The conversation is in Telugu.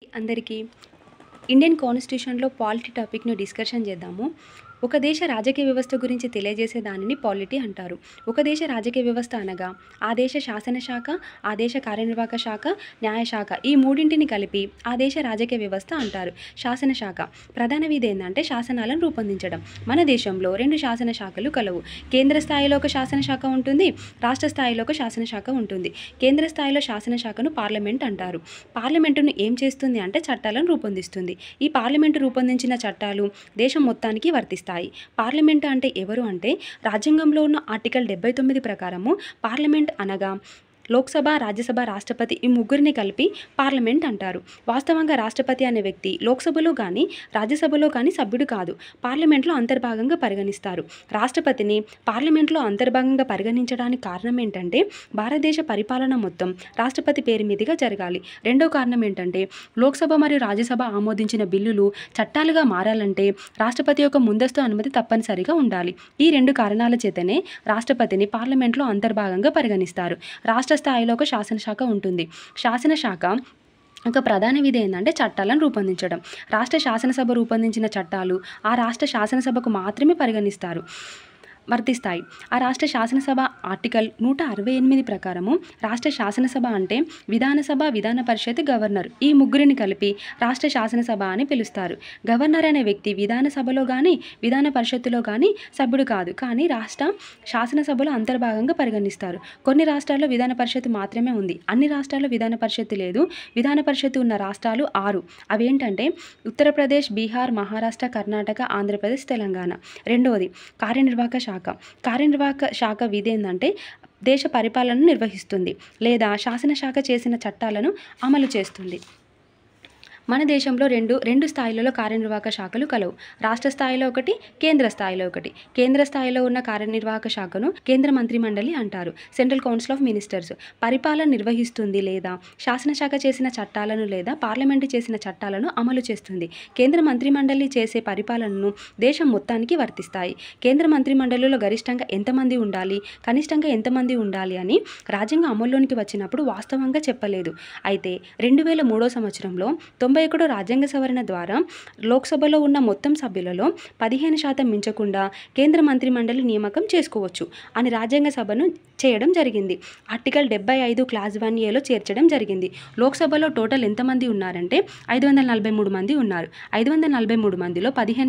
అందరికీ ఇండియన్ కాన్స్టిట్యూషన్లో పాలిటీ టాపిక్ను డిస్కషన్ చేద్దాము. ఒక దేశ రాజకీయ వ్యవస్థ గురించి తెలియజేసే దానిని పాలిటీ అంటారు. ఒక దేశ రాజకీయ వ్యవస్థ అనగా ఆ దేశ శాసనశాఖ, ఆ దేశ కార్యనిర్వాహక శాఖ, న్యాయశాఖ ఈ మూడింటిని కలిపి ఆ దేశ రాజకీయ వ్యవస్థ అంటారు. శాసనశాఖ ప్రధాన విధి ఏంటంటే శాసనాలను రూపొందించడం. మన దేశంలో 2 శాసనశాఖలు కలవు. కేంద్ర స్థాయిలో ఒక శాసనశాఖ ఉంటుంది, రాష్ట్ర స్థాయిలో ఒక శాసనశాఖ ఉంటుంది. కేంద్ర స్థాయిలో శాసనశాఖను పార్లమెంట్ అంటారు. పార్లమెంటును ఏం చేస్తుంది అంటే చట్టాలను రూపొందిస్తుంది. ఈ పార్లమెంటు రూపొందించిన చట్టాలు దేశం మొత్తానికి వర్తిస్తాయి. పార్లమెంట్ అంటే ఎవరు అంటే రాజ్యాంగంలో ఉన్న ఆర్టికల్ 79 ప్రకారము పార్లమెంట్ అనగా లోక్సభ, రాజ్యసభ, రాష్ట్రపతి ఈ ముగ్గురిని కలిపి పార్లమెంట్ అంటారు. వాస్తవంగా రాష్ట్రపతి అనే వ్యక్తి లోక్సభలో కానీ రాజ్యసభలో కానీ సభ్యుడు కాదు, పార్లమెంట్లో అంతర్భాగంగా పరిగణిస్తారు. రాష్ట్రపతిని పార్లమెంట్లో అంతర్భాగంగా పరిగణించడానికి కారణం ఏంటంటే భారతదేశ పరిపాలన మొత్తం రాష్ట్రపతి పేరు మీదుగా జరగాలి. రెండో కారణం ఏంటంటే లోక్సభ మరియు రాజ్యసభ ఆమోదించిన బిల్లులు చట్టాలుగా మారాలంటే రాష్ట్రపతి యొక్క ముందస్తు అనుమతి తప్పనిసరిగా ఉండాలి. ఈ 2 కారణాల చేతనే రాష్ట్రపతిని పార్లమెంట్లో అంతర్భాగంగా పరిగణిస్తారు. రాష్ట్ర స్థాయిలో ఒక శాసనశాఖ ఉంటుంది. శాసనశాఖ ఒక ప్రధాన విధి ఏంటంటే చట్టాలను రూపొందించడం. రాష్ట్ర శాసనసభ రూపొందించిన చట్టాలు ఆ రాష్ట్ర శాసనసభకు మాత్రమే వర్తిస్తాయి. ఆ రాష్ట్ర శాసనసభ ఆర్టికల్ 168 ప్రకారము రాష్ట్ర శాసనసభ అంటే విధానసభ, విధాన పరిషత్, గవర్నర్ ఈ ముగ్గురిని కలిపి రాష్ట్ర శాసనసభ అని పిలుస్తారు. గవర్నర్ అనే వ్యక్తి విధానసభలో కానీ విధాన పరిషత్తులో కానీ సభ్యుడు కాదు, కానీ రాష్ట్ర శాసనసభలో అంతర్భాగంగా పరిగణిస్తారు. కొన్ని రాష్ట్రాల్లో విధాన పరిషత్ మాత్రమే ఉంది, అన్ని రాష్ట్రాల్లో విధాన పరిషత్ లేదు. విధాన పరిషత్ ఉన్న రాష్ట్రాలు 6. అవేంటంటే ఉత్తరప్రదేశ్, బీహార్, మహారాష్ట్ర, కర్ణాటక, ఆంధ్రప్రదేశ్, తెలంగాణ. రెండవది కార్యనిర్వాహక శాఖ. కార్యనిర్వాహక శాఖ విధి ఏంటంటే దేశ పరిపాలనను నిర్వహిస్తుంది లేదా శాసనశాఖ చేసిన చట్టాలను అమలు చేస్తుంది. మన దేశంలో రెండు స్థాయిలలో కార్యనిర్వాహక శాఖలు కలవు. రాష్ట్ర స్థాయిలో ఒకటి, కేంద్ర స్థాయిలో ఒకటి. కేంద్ర స్థాయిలో ఉన్న కార్యనిర్వాహక శాఖను కేంద్ర మంత్రిమండలి అంటారు, సెంట్రల్ కౌన్సిల్ ఆఫ్ మినిస్టర్స్. పరిపాలన నిర్వహిస్తుంది లేదా శాసనశాఖ చేసిన చట్టాలను లేదా పార్లమెంటు చేసిన చట్టాలను అమలు చేస్తుంది. కేంద్ర మంత్రిమండలి చేసే పరిపాలనను దేశం మొత్తానికి వర్తిస్తాయి. కేంద్ర మంత్రిమండలిలో గరిష్టంగా ఎంతమంది ఉండాలి, కనిష్టంగా ఎంతమంది ఉండాలి అని రాజ్యాంగం అమల్లోనికి వచ్చినప్పుడు వాస్తవంగా చెప్పలేదు. అయితే 2003 సంవత్సరంలో 91 రాజ్యాంగ సవరణ ద్వారా లోక్సభలో ఉన్న మొత్తం సభ్యులలో 15% మించకుండా కేంద్ర మంత్రిమండలి నియామకం చేసుకోవచ్చు అని రాజ్యాంగ సభను చేయడం జరిగింది. ఆర్టికల్ 75 క్లాజ్ 1A చేర్చడం జరిగింది. లోక్సభలో టోటల్ ఎంతమంది ఉన్నారంటే 543 మంది ఉన్నారు. 543 మందిలో 15